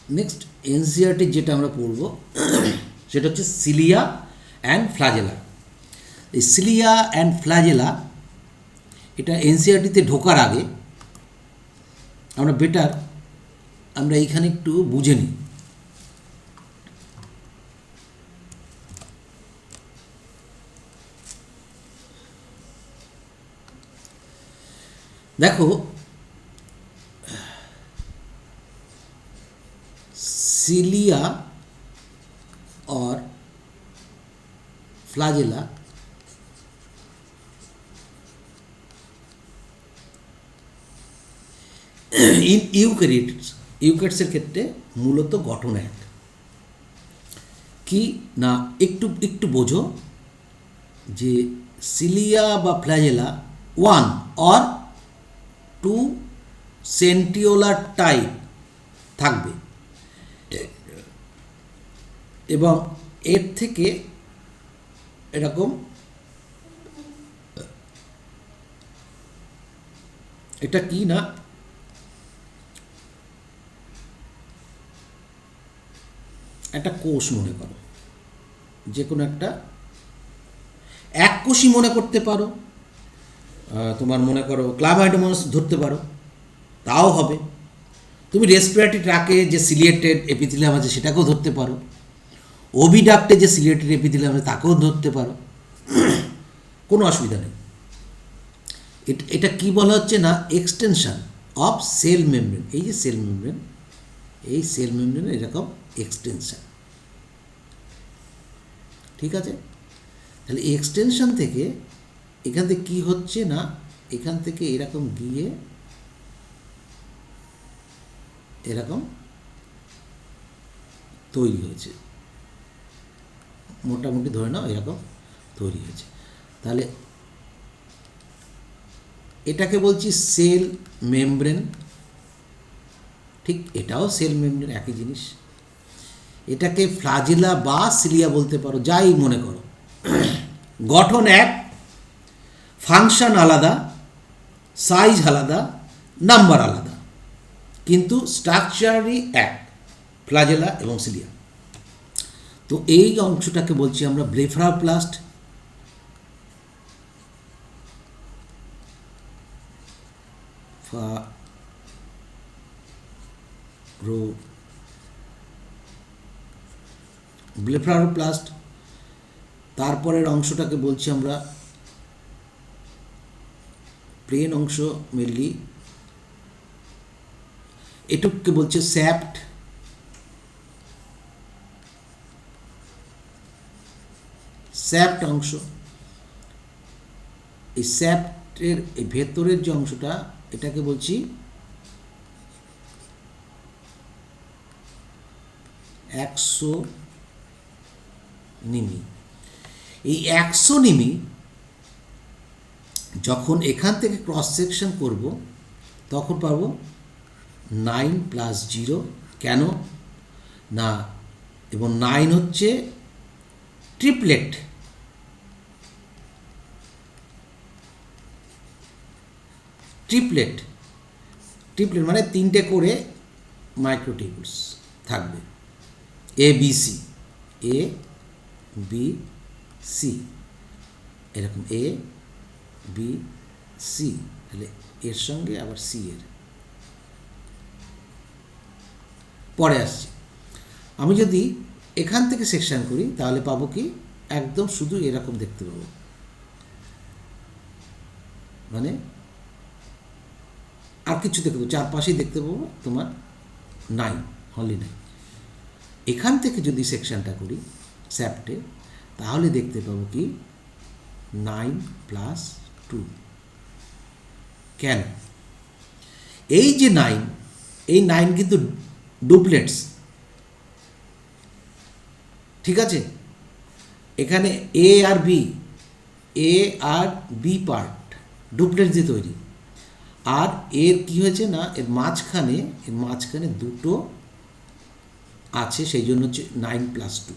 Next NCERT যেটা আমরা পড়ব সেটা হচ্ছে সিলিয়া অ্যান্ড ফ্ল্যাজেলা। এই সিলিয়া অ্যান্ড ফ্ল্যাজেলা এটা এনসিইআরটিতে ঢোকার আগে আমরা এইখানে একটু বুঝে নিই। দেখো, সিলিয়া और फ्लैजेला इन ইউক্যারিওটসের ক্ষেত্রে মূলত গঠন এক। কি না, একটু বোঝো যে সিলিয়া বা ফ্ল্যাজেলা 1 or 2 সেন্টিওলার টাইপ থাকবে এবং এর থেকে এরকম এটা কি না, একটা কোষ মনে করো, যে কোনো একটা এক কোষই মনে করতে পারো, তোমার মনে করো ক্লামাইডোমোনাস ধরতে পারো, তাও হবে। তুমি রেসপিরেটরি ট্র্যাকে যে সিলিয়েটেড এপিথেলিয়াম আছে সেটাকেও ধরতে পারো, ওভিডাক্টে যে সিলিয়েটেড এপিথেলিয়াম আছে তাকেও ধরতে পারো, কোনো অসুবিধা নেই। এটা কি বলা হচ্ছে না, এক্সটেনশন অফ সেল মেমব্রেন। এই যে সেল মেমব্রেন, এই সেল মেমব্রেনের এরকম এক্সটেনশন, ঠিক আছে। তাহলে এক্সটেনশন থেকে এখান থেকে কী হচ্ছে না, এখান থেকে এরকম গিয়ে এরকম তৈরি হয়েছে, মোটামুটি ধরে নাও এরকম তৈরি হয়েছে। তাহলে এটাকে বলছি সেল মেমব্রেন, ঠিক এটাও সেল মেমব্রেন, একই জিনিস। এটাকে ফ্ল্যাজেলা বা সিলিয়া বলতে পারো, যাই মনে করো। গঠন এক, ফাংশন আলাদা, সাইজ আলাদা, নাম্বার আলাদা, কিন্তু স্ট্রাকচারই এক, ফ্ল্যাজেলা এবং সিলিয়া। তো এই অংশটাকে বলছি আমরা ব্লেফারোপ্লাস্ট, ব্লেফারোপ্লাস্ট। তারপরের অংশটাকে বলছি আমরা প্লেন অংশ, মেনলি এটুককে বলছে স্যাপ্ট, স্যাপ্ট অংশ। এই স্যাপ্টের এই ভেতরের যে অংশটা, এটাকে বলছি অ্যাক্সোনিমি। এই অ্যাক্সোনিমি যখন এখান থেকে ক্রস সেকশন করব তখন পাবো 9+0। কেন না, এবং 9 হচ্ছে ট্রিপলেট, ট্রিপলেট মানে 3টে করে মাইক্রোটিউবুলস থাকবে, ABC, ABC, এরকম ABC, তাহলে এর সঙ্গে আবার সি এর পরে আসছে। আমি যদি এখান থেকে সেকশন করি তাহলে পাবো কি, একদম শুধু এরকম দেখতে পাবো, মানে আর কিছু দেখতে পাবো, চারপাশেই দেখতে পাবো তোমার 9, অনলি 9। এখান থেকে যদি সেকশনটা করি স্যাপ্টে, তাহলে দেখতে পাবো কি 9+2। কেন, এই যে 9, এই 9 কিন্তু ডুপ্লেটস, ঠিক আছে। এখানে এ আর বি পার্ট ডুপ্লেটস দিয়ে তৈরি, আর এর কি হয়েছে না, এর মাঝখানে দুটো আছে, সেই জন্য হচ্ছে 9+2।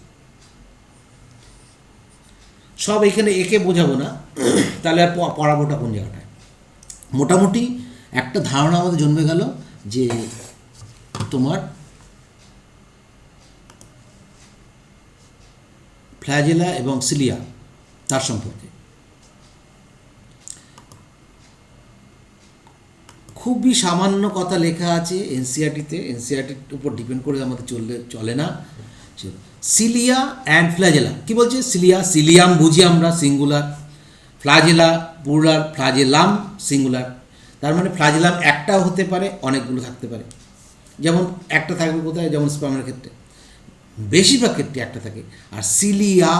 সব এখানে একে বোঝাবো না, তাহলে আর পড়াবোটা কোন জায়গাটায়। মোটামুটি একটা ধারণা আমাদের জন্মে গেল যে তোমার ফ্ল্যাজেলা এবং সিলিয়া তার সম্পর্কে খুবই সামান্য কথা লেখা আছে এনসিইআরটিতে। এনসিইআরটির উপর ডিপেন্ড করে আমাদের চলে না। সিলিয়া অ্যান্ড ফ্ল্যাজেলা কী বলছে? সিলিয়া, সিলিয়াম বুঝি আমরা singular, flagella plural, flagellum singular. তার মানে ফ্ল্যাজেলাম একটাও হতে পারে, অনেকগুলো থাকতে পারে। যেমন একটা থাকবে কোথায়, যেমন স্পার্মের ক্ষেত্রে বেশিরভাগ ক্ষেত্রে একটা থাকে। আর সিলিয়া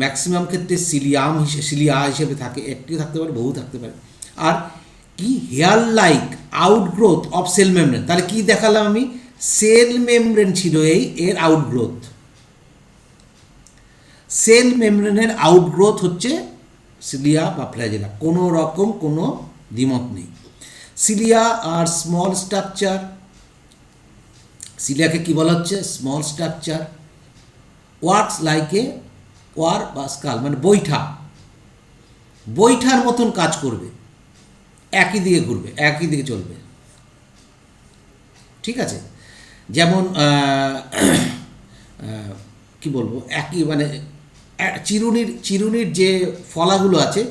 ম্যাক্সিমাম ক্ষেত্রে সিলিয়া হিসেবে থাকে, একটিও থাকতে পারে, বহু থাকতে পারে। আর কি hair like outgrowth of cell membrane, তাহলে কি দেখালাম আমি? সেল মেমব্রেন ছিল এর আউটগ্রোথ। সেল মেমব্রেনের আউটগ্রোথ হচ্ছে সিলিয়া বা ফ্ল্যাজেলা, কোনো রকম কোনো দ্বিমত নেই। সিলিয়া আর স্মল স্ট্রাকচার, সিলিয়াকে কি বলা হচ্ছে? Small structure works like a oar বা স্কাল, মানে বৈঠার মতন কাজ করবে, একই দিকে ঘুরবে, একই দিকে চলবে। ঠিক আছে, যেমন কি বলবো, একই মানে চিরুনির যে ফলাগুলো আছে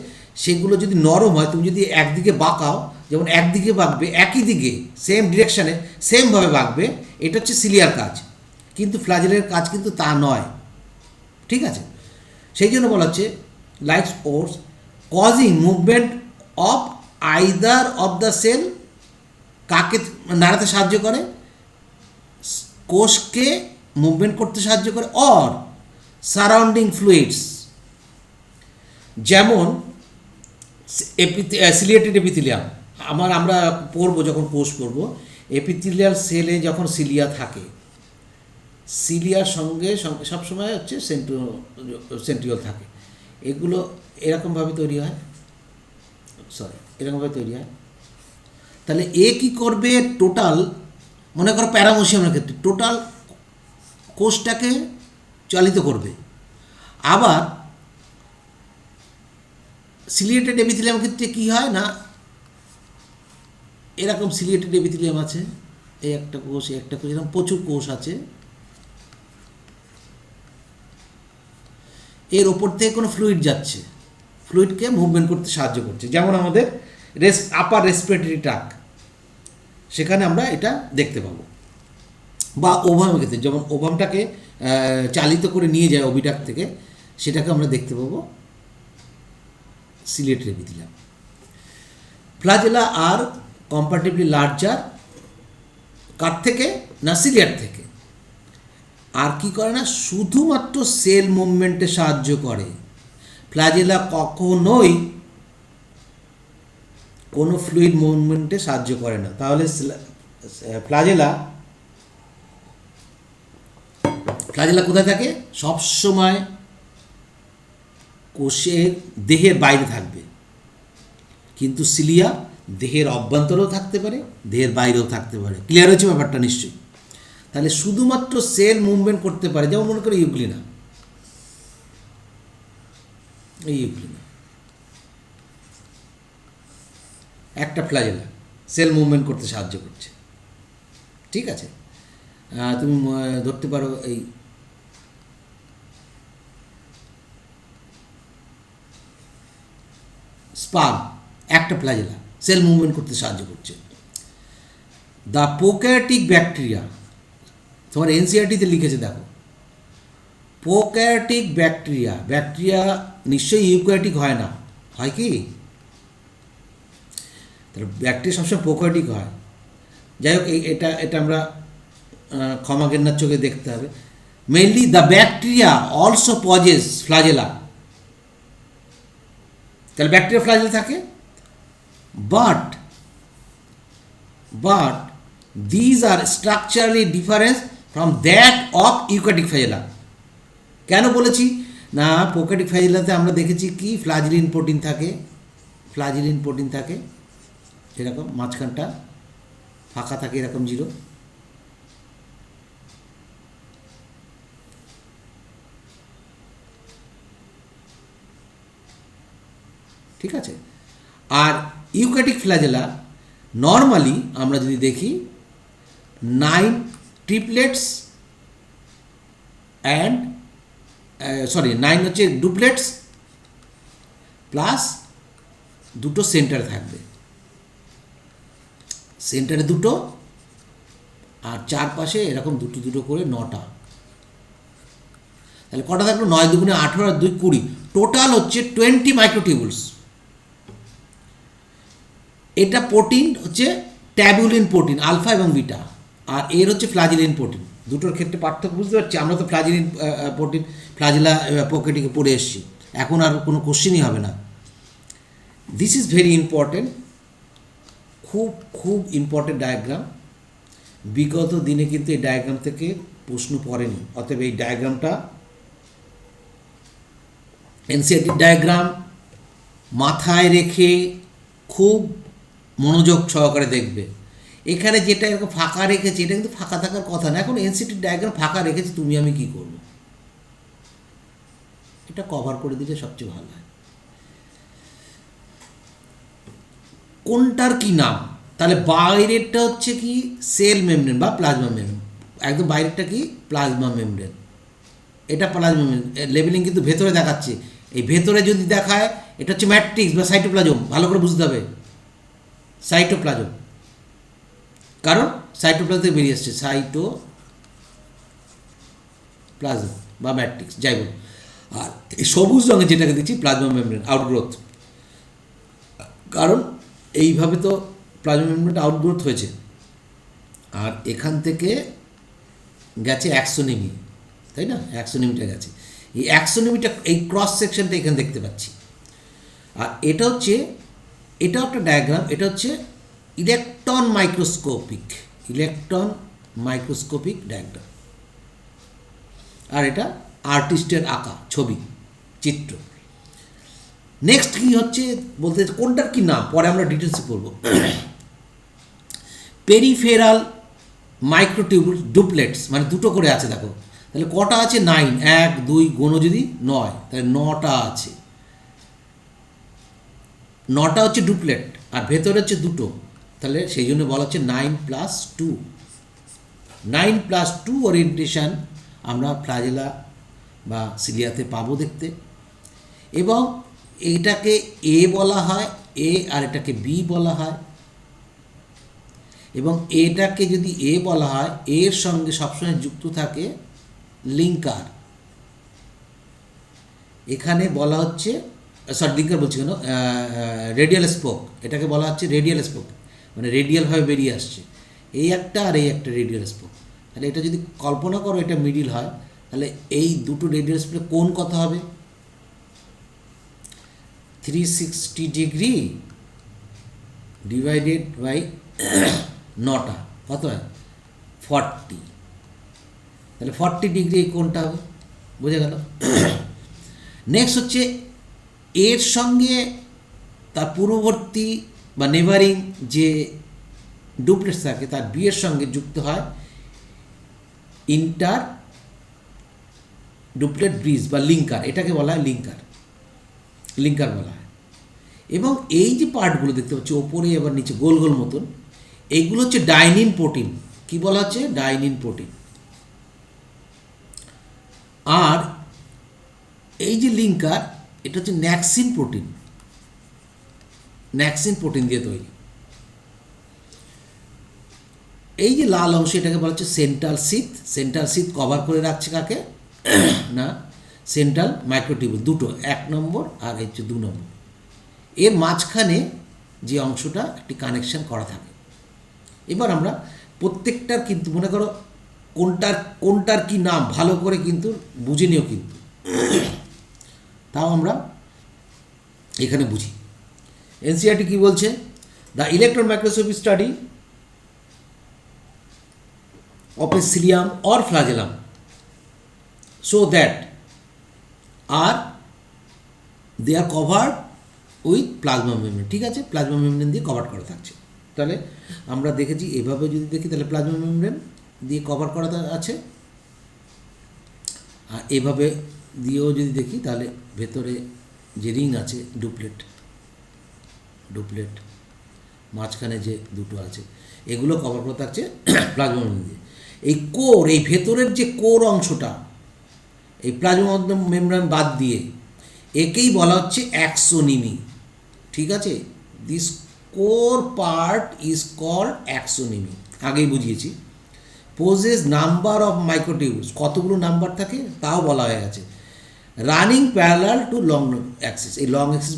সেগুলো যদি নরম হয়, তুমি যদি একদিকে বাঁকাও, যেমন একদিকে বাঁকবে, একই দিকে সেম ডিরেকশানে সেমভাবে বাঁকবে, এটা হচ্ছে সিলিয়ার কাজ। কিন্তু ফ্ল্যাজেলের কাজ কিন্তু তা নয়। ঠিক আছে, সেই জন্য বলা হচ্ছে like oars causing movement of either of the cell, কাকে নাড়াতে সাহায্য করে? কোষকে মুভমেন্ট করতে সাহায্য করে, অর সারাউন্ডিং ফ্লুইডস। যেমন সিলিয়েটেড এপিথেলিয়াম, আমরা পড়বো যখন কোষ পড়বো, এপিথেলিয়াল সেলে যখন সিলিয়া থাকে, সিলিয়ার সঙ্গে সবসময় হচ্ছে সেন্ট্রিওল থাকে। এগুলো এরকমভাবে তৈরি হয়, এরকমভাবে তৈরি হয়। তাহলে এ কী করবে? টোটাল, মনে করো প্যারামোসিয়ামের ক্ষেত্রে টোটাল কোষটাকে চালিত করবে। আবার সিলিয়েটেড এপিথেলিয়ামের ক্ষেত্রে কী হয় না, এরকম সিলিয়েটেড এপিথেলিয়াম আছে, এই একটা কোষ, এরকম প্রচুর কোষ আছে, এর ওপর থেকে কোনো ফ্লুইড যাচ্ছে, ফ্লুইডকে মুভমেন্ট করতে সাহায্য করছে। যেমন আমাদের আপার রেসপিরেটরি ট্র্যাক্ট, সেখানে আমরা এটা দেখতে পাবো। বা ওভামের ক্ষেত্রে, যেমন ওভামটাকে চালিত করে নিয়ে যায় ওবিডাক্ট থেকে, সেটাকে আমরা দেখতে পাবো সিলিয়েটেড এপিথেলিয়াম। ফ্ল্যাজেলা আর কম্পারেটিভলি লার্জার, কার থেকে? না সিলিয়ার থেকে। আর কি করে না, শুধুমাত্র সেল মুভমেন্টে সাহায্য করে। ফ্ল্যাজেলা কখনোই কোনো ফ্লুইড মুভমেন্টে সাহায্য করে না। তাহলে ফ্ল্যাজেলা কোথায় থাকে? সবসময় কোষের দেহের বাইরে থাকবে। কিন্তু সিলিয়া দেহের অভ্যন্তরেও থাকতে পারে, দেহের বাইরেও থাকতে পারে। ক্লিয়ার হয়েছে ব্যাপারটা নিশ্চয়ই? তাহলে শুধুমাত্র সেল মুভমেন্ট করতে পারে। যেমন মনে করো ইউগ্লিনা, একটা ফ্ল্যাজেলা সেল মুভমেন্ট করতে সাহায্য করছে। ঠিক আছে, তুমি ধরতে পারো এই স্পার্ম, একটা ফ্ল্যাজেলা সেল মুভমেন্ট করতে সাহায্য করছে। দ্য প্রোক্যারিওটিক ব্যাকটেরিয়া, তোমার এনসিইআরটিতে লিখেছে, দেখো, প্রোক্যারিওটিক ব্যাকটেরিয়া নিশ্চয়ই ইউক্যারিওটিক হয় না, হয় কি? তাহলে ব্যাকটেরিয়া সবসময় প্রোক্যারিওটিক হয়। যাই হোক, এটা আমরা ক্ষমা ঘেন্নার চোখে দেখতে হবে। Mainly the bacteria also possess flagella, তাহলে ব্যাকটেরিয়া ফ্ল্যাজেলা থাকে, but these are structurally different from that of eukaryotic flagella। কেন বলেছি না? প্রোক্যারিওটিক ফ্ল্যাজেলাতে আমরা দেখেছি কি ফ্ল্যাজেলিন প্রোটিন থাকে, এরকম মাঝখানটা ফাঁকা থাকে, এরকম জিরো। ঠিক আছে, আর ইউক্যারিওটিক ফ্ল্যাজেলা নর্মালি আমরা যদি দেখি 9 ট্রিপলেটস অ্যান্ড সরি 9 হচ্ছে ডুপ্লেটস প্লাস দুটো সেন্টার থাকবে, সেন্টারে দুটো আর চারপাশে এরকম দুটো দুটো করে 9টা, তাহলে কটা থাকলো 9 দুগুণে 18 আর 2 20, টোটাল হচ্ছে 20 মাইক্রোটিউবুলস। এটা প্রোটিন হচ্ছে ট্যাবুলিন প্রোটিন আলফা এবং বিটা, আর এর হচ্ছে ফ্লাজিলিন প্রোটিন। দুটোর ক্ষেত্রে পার্থক্য বুঝতে পারছি। আমরা তো ফ্লাজিলিন প্রোটিন ফ্লাজিলা প্রকৃতিকে পড়ে এসেছি, এখন আর কোনো কোশ্চেনই হবে না। দিস ইজ ভেরি ইম্পর্টেন্ট, খুব খুব ইম্পর্টেন্ট ডায়াগ্রাম। বিগত দিনে কিন্তু এই ডায়াগ্রাম থেকে প্রশ্ন পড়েনি, অতএব এই ডায়াগ্রামটা এনসিইআরটি ডায়াগ্রাম মাথায় রেখে খুব মনোযোগ সহকারে দেখবে। এখানে যেটা এরকম ফাঁকা রেখেছে এটা কিন্তু ফাঁকা থাকার কথা না। এখন এনসিইআরটি ডায়াগ্রাম ফাঁকা রেখেছে, তুমি আমি কি করব, এটা কভার করে দিলে সবচেয়ে ভালো হয়। কোনটার কি নাম, তাহলে বাইরেরটা হচ্ছে কি সেল মেমব্রেন বা প্লাজমা মেমব্রেন, একদম বাইরেরটা কি প্লাজমা মেমব্রেন, এটা প্লাজমা মেমব্রেন। লেবেলিং কিন্তু ভেতরে দেখাচ্ছে, এই ভেতরে যদি দেখায় এটা হচ্ছে ম্যাট্রিক্স বা সাইটোপ্লাজম, ভালো করে বুঝতে হবে সাইটোপ্লাজম, কারণ সাইটোপ্লাজম থেকে বেরিয়ে আসছে সাইটোপ্লাজম বা ম্যাট্রিক্স যাই বল। আর এই সবুজ রঙে যেটাকে দিচ্ছি প্লাজমা মেমব্রেন আউটগ্রোথ, কারণ এইভাবে তো প্লাজমা মেমব্রেনটা আউটগ্রোথ হয়েছে। আর এখান থেকে গেছে অ্যাক্সোনেমি, তাই না, অ্যাক্সোনেমিটা গেছে, এই অ্যাক্সোনেমিটা এই ক্রস সেকশনটা এখানে দেখতে পাচ্ছি। আর এটা হচ্ছে, এটাও একটা ডায়াগ্রাম, এটা হচ্ছে ইলেকট্রন মাইক্রোস্কোপিক ডায়াগ্রাম, আর এটা আর্টিস্টের আঁকা ছবি চিত্র। নেক্সট কি হচ্ছে বলতে, কোনটার কি নাম পরে আমরা ডিটেলসে পড়বো। পেরিফেরাল মাইক্রোটিউবুল ডুপ্লেটস, মানে দুটো করে আছে, দেখো তাহলে কটা আছে 9, 1 2 গোনো যদি 9, তাহলে 9টা আছে, 9টা হচ্ছে ডুপ্লেট আর ভেতরে হচ্ছে দুটো, তাহলে সেই জন্য বলা হচ্ছে 9+2। 9+2 ওরিয়েন্টেশন আমরা ফ্লাজেলা বা সিলিয়াতে পাবো দেখতে। এবং এইটাকে এ বলা হয়, এ, আর এটাকে বি বলা হয়। এবং এটাকে যদি এ বলা হয়, এর সঙ্গে সবসময় যুক্ত থাকে লিঙ্কার, এখানে বলা হচ্ছে, সরি লিঙ্কার বলছি কেন, রেডিয়াল স্পোক, এটাকে বলা হচ্ছে রেডিয়াল স্পোক, মানে রেডিয়ালভাবে বেরিয়ে আসছে, এই একটা আর এই একটা রেডিয়াল স্পোক। তাহলে এটা যদি কল্পনা করো এটা মিডিল হয়, তাহলে এই দুটো রেডিয়াল স্পোক কোণ কত হবে, 360 ডিগ্রি ডিভাইডেড বাই 9টা কত হয় 40, তাহলে 40 ডিগ্রি এই কোণটা হবে, বোঝা গেল। নেক্সট হচ্ছে এর সঙ্গে তার পূর্ববর্তী বা নেভারিং যে ডুপ্লেটস থাকে তার বিয়ের সঙ্গে যুক্ত হয় ইন্টার ডুপ্লেট ব্রিজ বা লিঙ্কার, এটাকে বলা হয় লিঙ্কার বলা হয়। এবং এই যে পার্টগুলো দেখতে পাচ্ছি ওপরে আবার নিচে গোল গোল মতন, এইগুলো হচ্ছে ডাইনিন প্রোটিন, কি বলা হচ্ছে ডাইনিন প্রোটিন। আর এই যে লিঙ্কার এটা হচ্ছে ন্যাক্সিন প্রোটিন দিয়ে তৈরি। এই যে লাল অংশ এটাকে বলা হচ্ছে সেন্ট্রাল সিথ কভার করে রাখছে কাকে না সেন্ট্রাল মাইক্রোটিউবুল, দুটো, 1 নম্বর আর হচ্ছে 2 নম্বর। এর মাঝখানে যে অংশটা একটি কানেকশন করা থাকে। এবার আমরা প্রত্যেকটার কিন্তু মনে করো কোনটার কি নাম ভালো করে কিন্তু বুঝে নিও, কিন্তু তাও আমরা এখানে বুঝি। এনসিইআরটি কি বলছে, the electron microscopy study of a cilium or flagellum so that they are covered with plasma membrane, ঠিক আছে, প্লাজমা মেমব্রেন দিয়ে কভার করা থাকছে। তাহলে আমরা দেখেছি এভাবে যদি দেখি তাহলে প্লাজমা মেমব্রেন দিয়ে কভার করা আছে, আর এভাবে দিয়েও যদি দেখি তাহলে ভেতরে যে রিং আছে ডুপ্লেট মাঝখানে যে দুটো আছে এগুলো কভার করা থাকছে প্লাজমা মেমব্রেন দিয়ে। এই ভেতরের যে কোর অংশটা, এই প্লাজমা মেমব্রেন বাদ দিয়ে একেই বলা হচ্ছে অ্যাক্সোনিমি। ঠিক আছে, this core part is called axoneme, আগেই বুঝিয়েছি। পোজেস নাম্বার অফ মাইক্রোটিউবস, কতগুলো নাম্বার থাকে তাও বলা হয়ে গেছে। Running parallel to long Axis, এই লং অ্যাক্সিস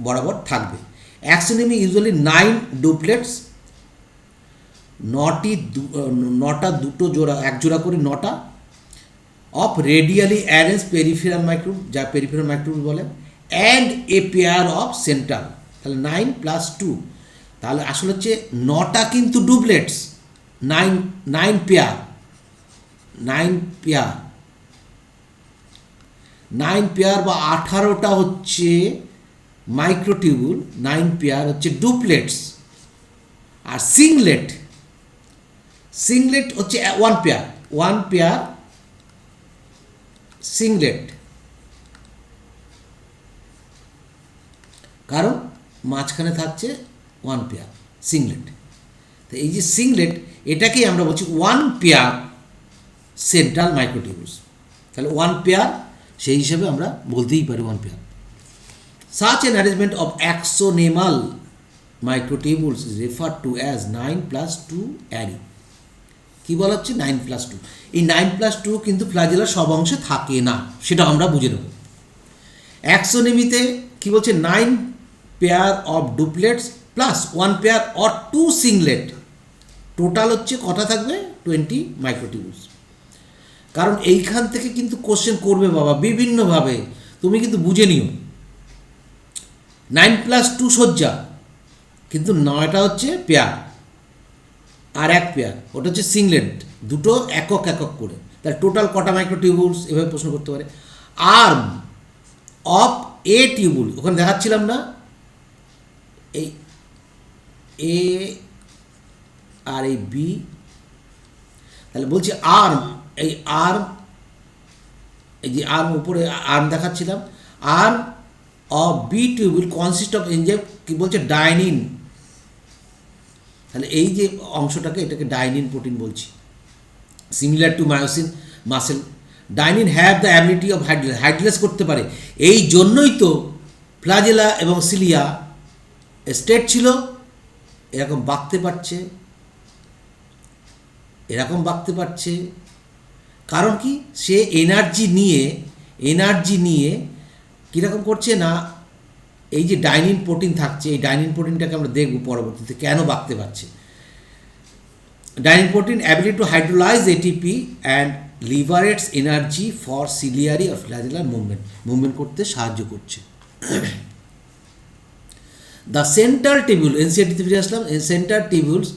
বরাবর থাকবে। অ্যাক্সোনিমি ইউজুয়ালি 9 ডুপ্লেটস, নটা দুটো জোড়া, এক জোড়া করে 9টা of radially arrange peripheral microbe, যা পেরিফেরাল মাইক্রোব বলে, and a pair of central. তাহলে 9 + 2, তাহলে আসলে হচ্ছে 9টা কিন্তু ডুপ্লেটস, 9 পেয়ার, 9 পেয়ার বা 18টা হচ্ছে মাইক্রোটিউবুল, 9 পেয়ার হচ্ছে ডুপ্লেটস। আর সিংলেট হচ্ছে 1 পেয়ার সিংলেট, কারণ মাঝখানে থাকছে 1 পেয়ার সিংলেট। তো এই যে সিংলেট, এটাকেই আমরা বলছি 1 পেয়ার সেন্ট্রাল মাইক্রোটিউবুলস। তাহলে 1 পেয়ার, সেই হিসাবে আমরা বলতেই পারি 1 pair. Such an arrangement of axonemal microtubules is referred to as 9 + 2 array. কী বলা হচ্ছে? 9 + 2। এই 9 + 2 কিন্তু ফ্ল্যাজেলার সব অংশে থাকে না, সেটা আমরা বুঝে নেব। অ্যাক্সোনেমিতে কী বলছে? 9 pair of doublets plus 1 pair or 2 singlet, total হচ্ছে কটা থাকবে? 20 মাইক্রোটিউবুলস। কারণ এইখান থেকে কিন্তু কোশ্চেন করবে বাবা বিভিন্নভাবে, তুমি কিন্তু বুঝে নিও। 9 + 2 সজ্জা, কিন্তু 9টা হচ্ছে পেয়ার, আর 1 পেয়ার ওটা হচ্ছে সিংলেট, দুটো একক করে। তাহলে টোটাল কটা মাইক্রোটিউবুলস? এভাবে প্রশ্ন করতে পারে। আর্ম অফ এ টিউবুল, ওখানে দেখাচ্ছিলাম না, এই এ আর এই বি, তাহলে বলছি আর্ম, এই যে আর্ম উপরে আর্ম দেখাচ্ছিলাম, arm of B tubule consist of enzyme, কি বলছে? ডাইনিন। তাহলে এই যে অংশটাকে, এটাকে ডাইনিন প্রোটিন বলছি। Similar to myosin muscle, dynein have the ability of hydrase করতে পারে। এই জন্যই তো ফ্লাজেলা এবং সিলিয়া স্টেট ছিল, এরকম বাঁকতে পারছে, কারণ কি? সে এনার্জি নিয়ে কীরকম করছে না, এই যে ডাইনিন প্রোটিন থাকছে, এই ডাইনিন প্রোটিনটাকে আমরা দেখব পরবর্তীতে কেন বাঁকতে পারছে। Dynein protein ability to hydrolyse ATP and liberates energy for ciliary or flagellar movement করতে সাহায্য করছে। দ্য সেন্ট্রাল টিউবুল, এনসিআরটিতে ফিরে আসলাম, central tubules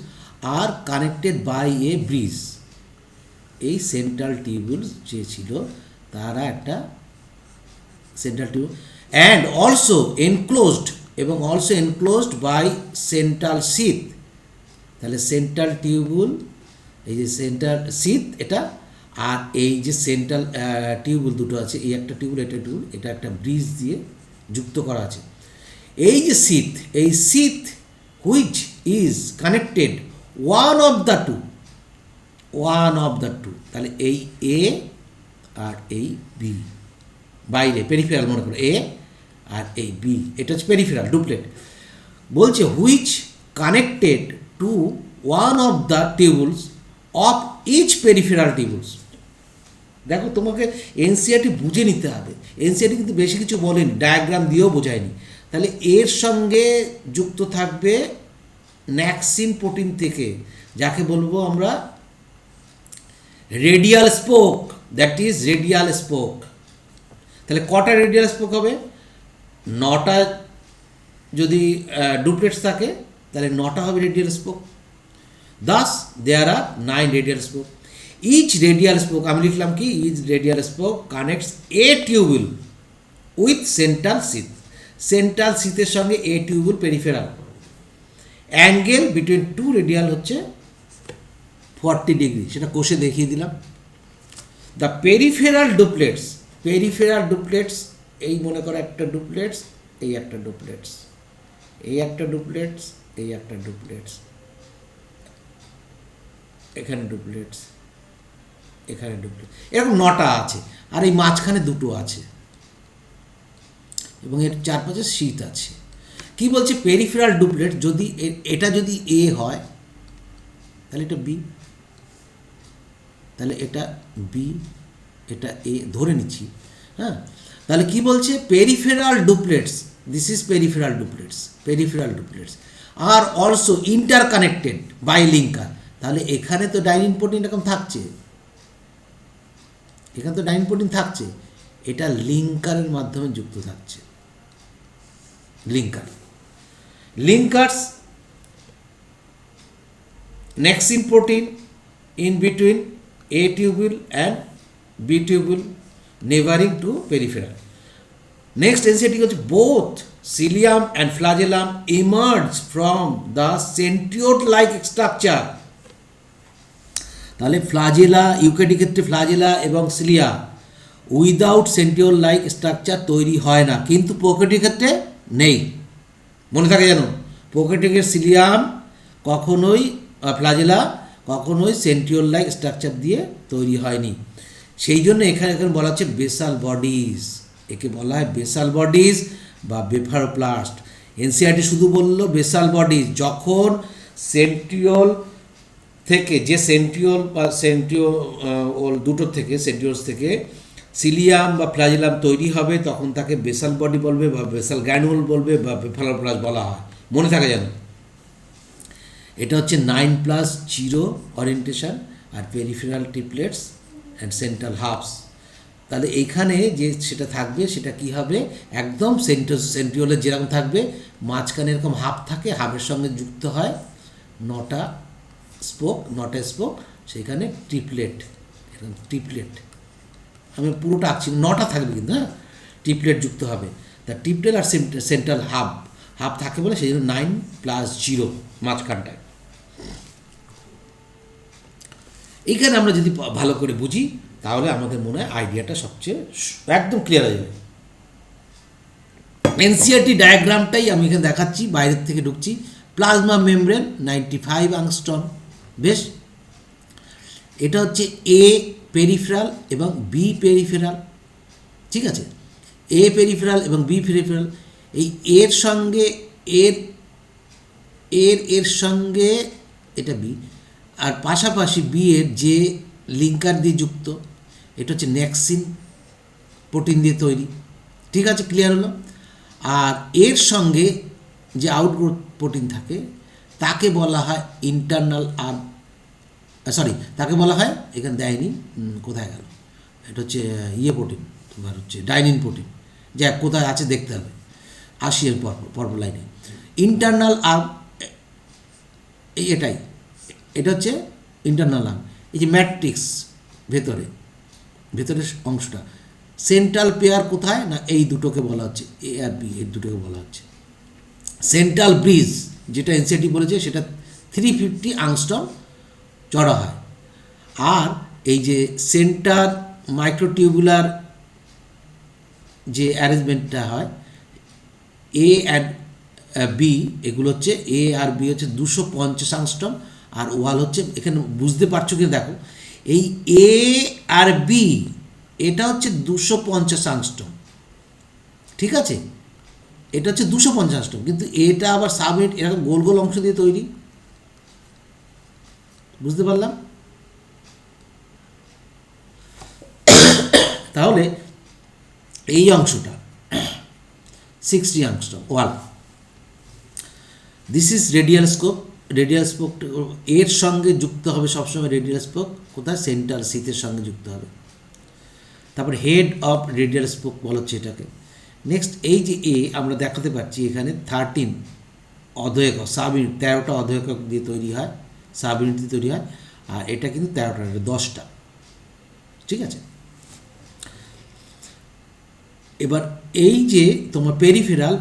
are connected by a bridge. এই সেন্ট্রাল টিউবুলস যে ছিল তারা একটা central tubule, and also enclosed by central sheath. তাহলে সেন্ট্রাল টিউবুল, এই যে সেন্ট্রাল সিথ এটা, আর এই যে সেন্ট্রাল টিউবুল দুটো আছে, এই একটা টিউবুল, এটা একটা ব্রিজ দিয়ে যুক্ত করা আছে। এই যে sheath which is connected one of the two, তাহলে এই এ আর এই বি বাইরে পেরিফেরাল, মনে করো এ আর এই বি, এটা হচ্ছে পেরিফেরাল ডুপ্লেট। বলছে which connected to one of the tubules of each peripheral tubules. দেখো, তোমাকে এনসিআরটি বুঝে নিতে হবে। এনসিআরটি কিন্তু বেশি কিছু বলেনি, ডায়াগ্রাম দিয়েও বোঝায়নি। তাহলে এর সঙ্গে যুক্ত থাকবে ন্যাক্সিন প্রোটিন থেকে, যাকে বলবো আমরা radial spoke, that is radial spoke. তাহলে কটা রেডিয়াল স্পোক হবে? 9টা যদি ডুপ্লেটস থাকে তাহলে 9টা হবে radial spoke. Thus there are 9 radial spoke. Each radial spoke, আমি লিখলাম কি, each radial spoke connects A tubule with central সিথের সঙ্গে A tubule peripheral. Angle between 2 radial হচ্ছে 40 ডিগ্রি, সেটা কোষে দেখিয়ে দিলাম। দ্য পেরিফেরাল ডুপ্লেটস, এই মনে করো একটা ডুপ্লেটস, এই একটা ডুপ্লেটস, এখানে ডুপ্লেটস, এখানে ডুপ্লেট, এরকম 9টা আছে, আর এই মাঝখানে 2টো আছে, এবং এর চারপাশে শীত আছে। কি বলছে, পেরিফেরাল ডুপ্লেট যদি এটা যদি এ হয় তাহলে এটা বি, তাহলে এটা বি, এটা এ ধরে নিচ্ছি, হ্যাঁ। তাহলে কি বলছে, peripheral doublets, this is peripheral doublets are also interconnected by linker. তাহলে এখানে তো ডাইনিন প্রোটিন এরকম থাকছে, এখানে তো ডাইনিন প্রোটিন থাকছে, এটা লিঙ্কারের মাধ্যমে যুক্ত থাকছে। Linkers nexin protein in between A tubule and B tubule neighboring to peripheral. Next NCT goes, both cilium and flagellum emerge from the centriole like structure. তাহলে ফ্লাজেলা, ইউক্যারিওটিক ক্ষেত্রে ফ্লাজেলা এবং cilia without centriole like structure তৈরি হয় না, কিন্তু prokaryotic ক্ষেত্রে নেই। মনে থাকে যেন, প্রোক্যারিওটিকের সিলিয়াম কখনোই, ফ্লাজেলা কখনোই সেন্ট্রিওল লাইক স্ট্রাকচার দিয়ে তৈরি হয়নি। সেই জন্য এখানে বলা হচ্ছে বেসাল বডিজ, একে বলা হয় বেসাল বডিজ বা ব্লেফারোপ্লাস্ট। এনসিআরটি শুধু বলল বেসাল বডিজ, যখন সেন্ট্রিওল থেকে, যে সেন্ট্রিওল বা সেন্ট্রিওল দুটোর থেকে, সেন্ট্রিওলস থেকে সিলিয়াম বা ফ্লাজেলাম তৈরি হবে, তখন তাকে বেসাল বডি বলবে বা বেসাল গ্র্যানুল বলবে বা ব্লেফারোপ্লাস্ট বলা হয়। মনে থাকে যেন, এটা হচ্ছে 9+0 ওরিয়েন্টেশন আর peripheral triplets and central hubs. তাহলে এইখানে যে সেটা থাকবে সেটা কি হবে, একদম সেন্ট্রিওলের যেরকম থাকবে, মাঝখানে এরকম হাব থাকে, হাবের সঙ্গে যুক্ত হয় 9টা স্পোক, সেখানে ট্রিপলেট, এরকম ট্রিপলেট, আমি পুরোটা আঁকছি, 9টা থাকবে কিন্তু, হ্যাঁ, ট্রিপলেট যুক্ত হবে। তা ট্রিপলেট আর সেন্ট্রাল হাব থাকে বলে সেই জন্য 9+0 মাঝখানটায়। এইখানে আমরা যদি ভালো করে বুঝি তাহলে আমাদের মনে হয় আইডিয়াটা সবচেয়ে একদম ক্লিয়ার হয়ে যাবে। এনসিআরটি ডায়াগ্রামটাই আমি এখানে দেখাচ্ছি, বাইরের থেকে ঢুকছি। প্লাজমা মেমব্রেন 95 অ্যাংস্ট্রম, বেশ। এটা হচ্ছে এ পেরিফেরাল এবং বি পেরিফেরাল, ঠিক আছে, এ পেরিফেরাল এবং বি পেরিফেরাল। এই এর সঙ্গে এর সঙ্গে এটা বি, আর পাশাপাশি বি এর যে লিঙ্কার দিয়ে যুক্ত, এটা হচ্ছে নেক্সিন প্রোটিন দিয়ে তৈরি, ঠিক আছে, ক্লিয়ার হলো। আর এর সঙ্গে যে আউটগ্রোথ প্রোটিন থাকে তাকে বলা হয় ইন্টারনাল আর্ম, তাকে বলা হয়, এখানে দেয়নি, কোথায় গেল, এটা হচ্ছে প্রোটিন, তোমার হচ্ছে ডাইনিন প্রোটিন, যা কোথায় আছে দেখতে হবে, আসি এর পরপর লাইনে। ইন্টারনাল আর্ম এটা হচ্ছে ইন্টারনাল আর্ম। এই যে ম্যাট্রিক্স ভেতরের অংশটা, সেন্ট্রাল পেয়ার কোথায় না, এই দুটোকে বলা হচ্ছে এ আর বি, এই দুটোকে বলা হচ্ছে সেন্ট্রাল ব্রিজ, যেটা এনসিআরটি বলেছে সেটা 350 অ্যাংস্ট্রম চড়া হয়। আর এই যে সেন্টার মাইক্রোটিউবুলার যে অ্যারেঞ্জমেন্টটা হয়, এ অ্যান্ড বি, এগুলো হচ্ছে এ আর বি হচ্ছে 250 অ্যাংস্ট্রম, আর ওয়াল হচ্ছে, এখানে বুঝতে পারছো কি দেখো, এই এ আর বি এটা হচ্ছে 250 অ্যাংস্ট্রম, ঠিক আছে, এটা হচ্ছে 250 অ্যাংস্ট্রম, কিন্তু এটা আবার সাবইউনিট এরকম গোল গোল অংশ দিয়ে তৈরি, বুঝতে পারলাম। তাহলে এই অংশটা 60 angstrom wall, this is radial spoke এর সঙ্গে যুক্ত হবে সবসময় রেডিয়াল স্পোক, কোথায়, সেন্ট্রাল শীতের সঙ্গে যুক্ত হবে। তারপরে হেড অফ রেডিয়াল স্পোক বলা হচ্ছে এটাকে। নেক্সট, এই যে এ আমরা দেখাতে পাচ্ছি এখানে 13 অধঃএকক, সাব ইউনিট 13টা অধঃএকক দিয়ে তৈরি হয়, সাব ইউনিট দিয়ে তৈরি হয়, আর এটা কিন্তু 13টা, 10টা, ঠিক আছে। এবার এই যে তোমার পেরিফেরাল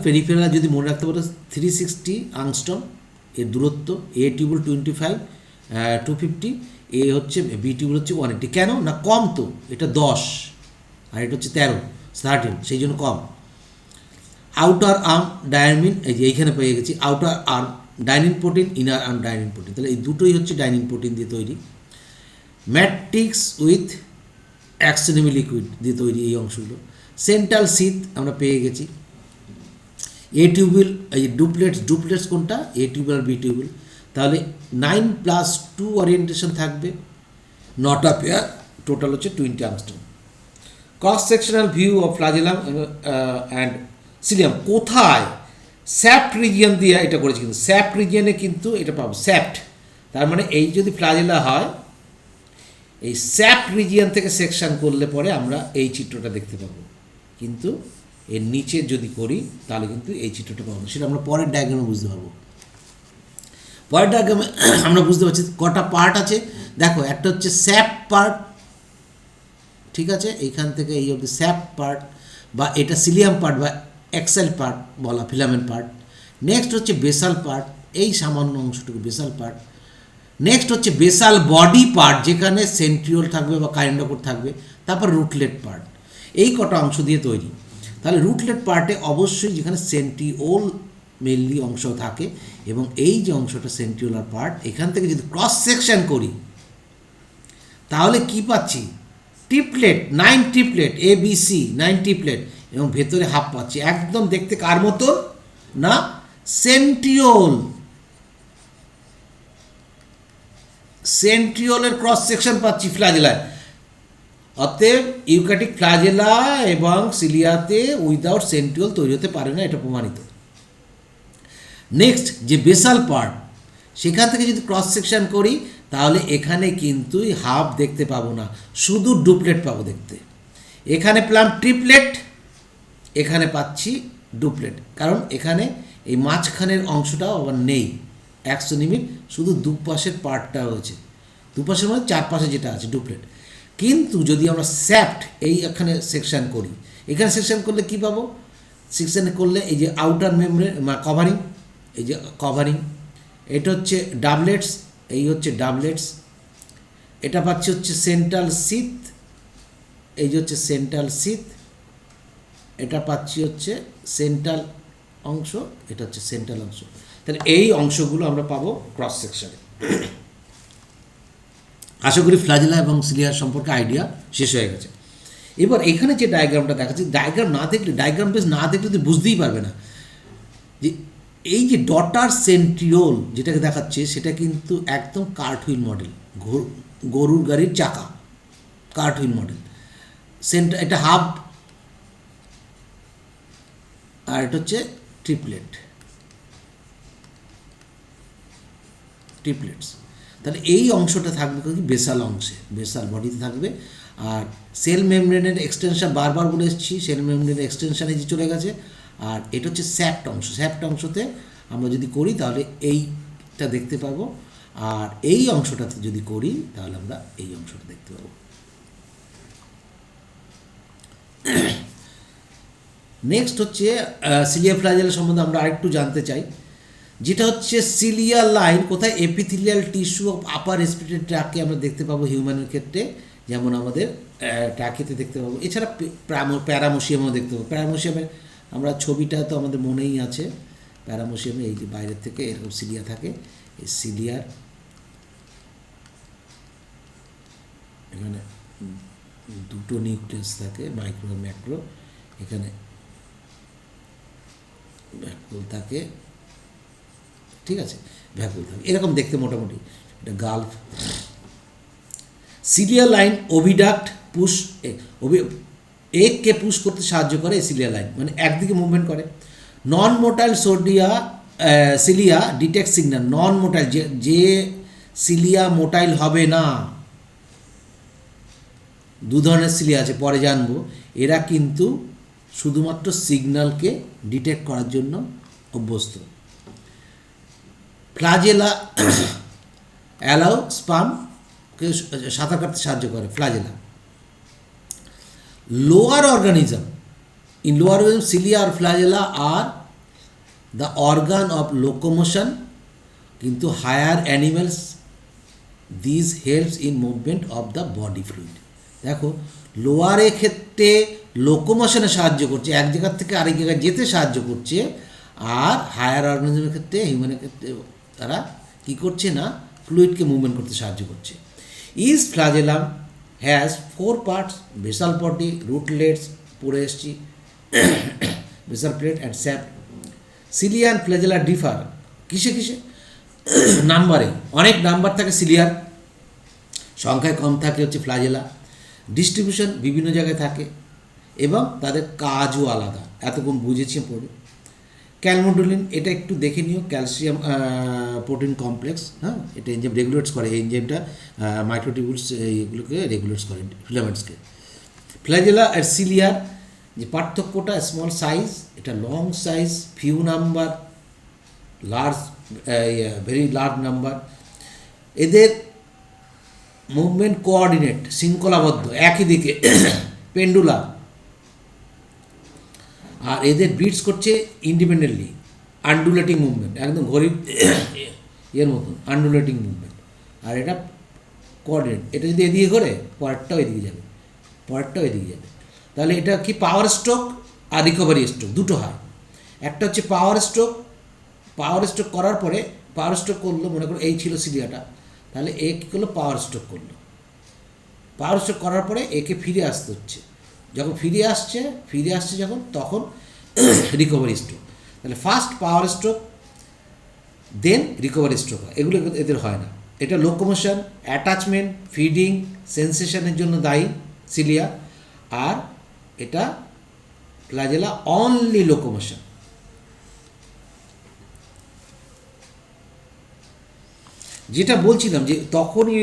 যদি মনে রাখতে পারো 360 অ্যাংস্ট্রম এর দূরত্ব, এ টিউবুল 25, 250, এ হচ্ছে বি টিউবুল হচ্ছে 180। কেন না, কম তো, এটা 10 আর এটা হচ্ছে 13, সেই জন্য কম। আউটার আর্ম ডায়ামিন, এই যে এইখানে পেয়ে গেছি, outer arm dynein protein, inner arm dynein protein, তাহলে এই দুটোই হচ্ছে ডাইনিন প্রোটিন দিয়ে তৈরি। ম্যাট্রিক্স উইথ অ্যাক্সোনিমি লিকুইড দিয়ে তৈরি এই অংশগুলো। সেন্ট্রাল সিথ আমরা পেয়ে গেছি। এ টিউবিল, এই ডুপ্লেটস কোনটা? এ টিউবিল আর বি টিউবিল। তাহলে 9+2 ওরিয়েন্টেশন থাকবে, 9টা পেয়ার, টোটাল হচ্ছে 20 angstrom. Cross sectional view of flagellum and cilium কোথায়? স্যাপ্ট রিজিয়ন দিয়ে এটা করেছে, কিন্তু স্যাপ্ট রিজিয়নে কিন্তু এটা পাবো স্যাপ্ট, তার মানে এই যদি ফ্লাজেলা হয় এই স্যাপ্ট রিজিয়ন থেকে সেকশন করলে পরে আমরা এই চিত্রটা দেখতে পাবো, কিন্তু এর নিচে যদি করি তাহলে কিন্তু এই চিত্রটা পাবো না। সেটা আমরা পরের ডায়াগ্রামে বুঝতে পারবো। পরের ডায়াগ্রামে আমরা বুঝতে পারছি কটা পার্ট আছে। দেখো, একটা হচ্ছে স্যাপ পার্ট, ঠিক আছে, এইখান থেকে এই অবধি স্যাপ পার্ট, বা এটা সিলিয়াম পার্ট বা এক্সেল পার্ট বলা, ফিলামেন্ট পার্ট। নেক্সট হচ্ছে বেসাল পার্ট, এই সামান্য অংশটুকু বেসাল পার্ট। নেক্সট হচ্ছে বেসাল বডি পার্ট, যেখানে সেন্ট্রিওল থাকবে বা কাইন্ডোকোর থাকবে। তারপর রুটলেট পার্ট, এই কটা অংশ দিয়ে তৈরি। তাহলে রুটলেট পার্টে অবশ্যই যেখানে সেন্ট্রিওল মেনলি অংশ থাকে, এবং এই যে অংশটা সেন্ট্রিওলার পার্ট, এখান থেকে যদি ক্রস সেকশন করি তাহলে কি পাচ্ছি? ট্রিপলেট, 9 ট্রিপলেট, ABC 9 ট্রিপলেট, এবং ভেতরে হাফ পাচ্ছি। একদম দেখতে কার মতো না? সেন্ট্রিওল, সেন্ট্রিওলের ক্রস সেকশন পাচ্ছি ফ্লাজেলায়। অতএব ইউক্যারিওটিক ফ্লাজেলা এবং সিলিয়াতে উইদাউট সেন্ট্রিওল তৈরি হতে পারে না, এটা প্রমাণিত। নেক্সট যে বেসাল পার্ট, সেখান থেকে যদি ক্রস সেকশন করি তাহলে এখানে কিন্তু হাফ দেখতে পাবো না, শুধু ডুপ্লেট পাবো দেখতে। এখানে পেলাম ট্রিপলেট, এখানে পাচ্ছি ডুপ্লেট, কারণ এখানে এই মাঝখানের অংশটাও আবার নেই, অ্যাক্সোনিমির শুধু দুপাশের পার্টটা হয়েছে, দুপাশের মানে চারপাশে যেটা আছে ডুপ্লেট। কিন্তু যদি আমরা স্যাপ্ট এই এখানে সেকশন করি, এখানে সেকশন করলে কি পাবো? সেকশন করলে এই যে আউটার মেমব্রেন কভারিং, এই যে কভারিং, এটা হচ্ছে ডাবলেটস, এই হচ্ছে ডাবলেটস। এটা পাচ্ছি হচ্ছে সেন্ট্রাল সিথ, এই যে হচ্ছে সেন্ট্রাল সিথ। এটা পাচ্ছি হচ্ছে সেন্ট্রাল অংশ, এটা হচ্ছে সেন্ট্রাল অংশ। তাহলে এই অংশগুলো আমরা পাবো ক্রস সেকশনে। আশা করি ফ্লাজেলা এবং সিলিয়ার সম্পর্কে আইডিয়া শেষ হয়ে গেছে। এবার এখানে যে ডায়াগ্রামটা দেখাচ্ছি, ডায়াগ্রাম না দেখলে, ডায়াগ্রাম বেস না দেখলে তুই বুঝতেই পারবে না যে এই যে ডটার সেন্ট্রিওল যেটাকে দেখাচ্ছে সেটা কিন্তু একদম কার্টহুইল মডেল, গরুর গাড়ির চাকা, কার্টহুইল মডেল। এটা হাফ, আর এটা হচ্ছে ট্রিপলেটস। তাহলে এই অংশটা থাকবে কি? বেসাল অংশে, বেসাল বডিতে থাকবে। আর সেল মেমব্রেনের এক্সটেনশন, বারবার বলে এসেছি, সেল মেমব্রেনের এক্সটেনশানে যে চলে গেছে। আর এটা হচ্ছে স্যাপ্ট অংশ, স্যাপ্ট অংশতে আমরা যদি করি তাহলে এইটা দেখতে পাবো, আর এই অংশটাতে যদি করি তাহলে আমরা এই অংশটা দেখতে পাবো। নেক্সট হচ্ছে সিলিয়া ফ্লাজেলা সম্বন্ধে আমরা আরেকটু জানতে চাই, যেটা হচ্ছে সিলিয়া লাইন কোথায়? Epithelial tissue of upper respiratory ট্র্যাকে আমরা দেখতে পাবো হিউম্যানের ক্ষেত্রে, যেমন আমাদের ট্র্যাকেতে দেখতে পাবো। এছাড়া প্যারামোসিয়ামও দেখতে পাবো। প্যারামোসিয়ামের আমরা ছবিটা তো আমাদের মনেই আছে, প্যারামোসিয়ামে এই যে বাইরের থেকে এরকম সিলিয়া থাকে, এই সিলিয়ার এখানে দুটো নিউক্লিয়াস থাকে, মাইক্রো আর ম্যাক্রো। এখানে ভ্যাকুল থাকে, ঠিক আছে, ভ্যাকুল থাকে, এরকম দেখতে মোটামুটি। এটা গালফ। সিলিয়া লাইন ওভিডাক্ট পুশ, এগকে পুশ করতে সাহায্য করে এই সিলিয়া লাইন, মানে একদিকে মুভমেন্ট করে। Non motile cilia detect signal, non motile যে সিলিয়া মোটাইল হবে না, দু ধরনের সিলিয়া আছে পরে জানবো, এরা কিন্তু শুধুমাত্র সিগন্যালকে ডিটেক্ট করার জন্য অভ্যস্ত। ফ্লাজেলা অ্যালাউ স্পার্মকে সাঁতার কাটতে সাহায্য করে flagella. Lower organism, in lower organism cilia are flagella are the organ of locomotion, কিন্তু higher animals this helps in movement of the body fluid. দেখো, লোয়ারের ক্ষেত্রে লোকোমোশনে সাহায্য করছে, এক জায়গার থেকে আরেক জায়গায় যেতে সাহায্য করছে, আর হায়ার অর্গানিজমের ক্ষেত্রে, হিউম্যানের ক্ষেত্রে তারা কী করছে না, ফ্লুইডকে মুভমেন্ট করতে সাহায্য করছে। Is flagellum has 4 parts, basal body, rootlets, পড়ে এসছি, basal plate and shaft. Cilia and flagella differ কিসে কিসে? নাম্বারে, অনেক নাম্বার থাকে সিলিয়ার, সংখ্যায় কম থাকে হচ্ছে ফ্লাজেলা। ডিস্ট্রিবিউশন বিভিন্ন জায়গায় থাকে এবং তাদের কাজও আলাদা, এতক্ষণ বুঝেছি পড়ে। ক্যালমোডোলিন এটা একটু দেখে নিও, ক্যালসিয়াম প্রোটিন কমপ্লেক্স, হ্যাঁ, এটা এনজাইম রেগুলেটস করে, এই এনজাইমটা মাইক্রোটিউবুলস এইগুলোকে রেগুলেটস করে, ফিলামেন্টসকে। ফ্ল্যাজেলা আর সিলিয়ার যে পার্থক্যটা, স্মল সাইজ, এটা long size, few number, large, very large number. এদের মুভমেন্ট কোঅর্ডিনেট, শৃঙ্খলাবদ্ধ, একই দিকে, পেন্ডুলার। আর এদের বিটস করছে ইন্ডিপেন্ডেন্টলি, আন্ডুলেটিং মুভমেন্ট, একদম ঘড়ির এর মতন আন্ডুলেটিং মুভমেন্ট। আর এটা কোঅর্ডিনেট, এটা যদি এদিকে করে পরেরটাও এদিকে যাবে, পরেরটাও এদিকে যাবে। তাহলে এটা কি পাওয়ার স্ট্রোক আর রিকভারি স্ট্রোক দুটো হয়। একটা হচ্ছে পাওয়ার স্ট্রোক, পাওয়ার স্ট্রোক করার পরে, পাওয়ার স্ট্রোক করলো, মনে করো এই ছিল সিলিয়াটা, তাহলে এ কী করলো, পাওয়ার স্ট্রোক করলো। পাওয়ার স্ট্রোক করার পরে একে ফিরে আসতে হচ্ছে, যখন ফিরে আসছে যখন, তখন রিকভারি স্ট্রোক। তাহলে ফার্স্ট পাওয়ার স্ট্রোক, দেন রিকভারি স্ট্রোক হয়, এগুলো এদের হয় না। এটা লোকোমোশন, অ্যাটাচমেন্ট, ফিডিং, সেন্সেশনের জন্য দায়ী সিলিয়া। আর এটা ফ্ল্যাজেলা অনলি লোকোমোশন। যেটা বলছিলাম যে তখনই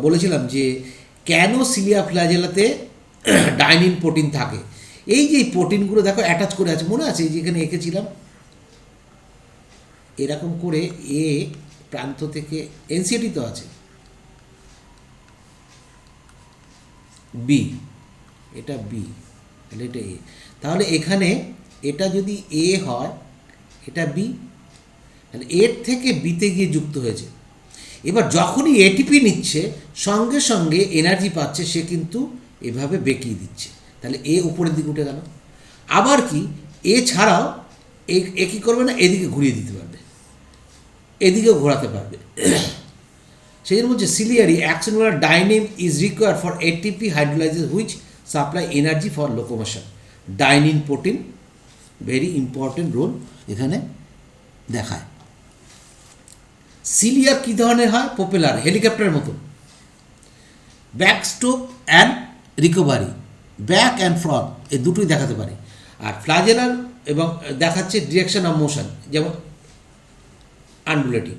বলেছিলাম যে কেন সিলিয়া ফ্ল্যাজেলাতে ডাইনিন প্রোটিন থাকে। এই যে প্রোটিনগুলো দেখো অ্যাটাচ করে আছে, মনে আছে যেখানে এঁকেছিলাম এরকম করে, এ প্রান্ত থেকে, এনসিটি তো আছে, বি, এটা বি, তাহলে এটা এ। তাহলে এখানে এটা যদি এ হয়, এটা বি, তাহলে এর থেকে বিতে গিয়ে যুক্ত হয়েছে। এবার যখনই এটিপি নিচ্ছে, সঙ্গে সঙ্গে এনার্জি পাচ্ছে, সে কিন্তু এভাবে বেঁকিয়ে দিচ্ছে, তাহলে এ উপরের দিকে উঠে গেল। আবার কি, এ ছাড়াও এ কী করবে না, এদিকে ঘুরিয়ে দিতে পারবে, এদিকেও ঘোরাতে পারবে। সেই জন্য বলছে সিলিয়ারি অ্যাকশনগুলার dynein is required for ATP hydrolysis which supply energy for locomotion. Dynein protein very important role এখানে দেখায়। সিলিয়ার কী ধরনের হয়, পপুলার, হেলিকপ্টারের মতন, back stroke and recovery, back and front, এই দুটোই দেখাতে পারে। আর ফ্ল্যাজেলার এবং দেখাচ্ছে ডিরেকশন অফ মোশন, যেমন আন্ডুলেটিং।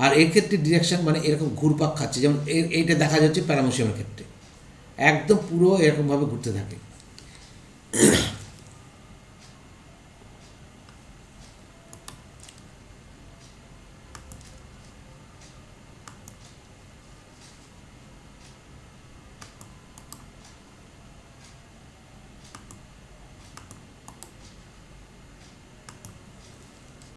আর এর ক্ষেত্রে ডিরেকশন মানে এরকম ঘুরপাক খাচ্ছে, যেমন এইটা দেখা যাচ্ছে প্যারামোশিয়ামের ক্ষেত্রে, একদম পুরো এরকমভাবে ঘুরতে থাকে।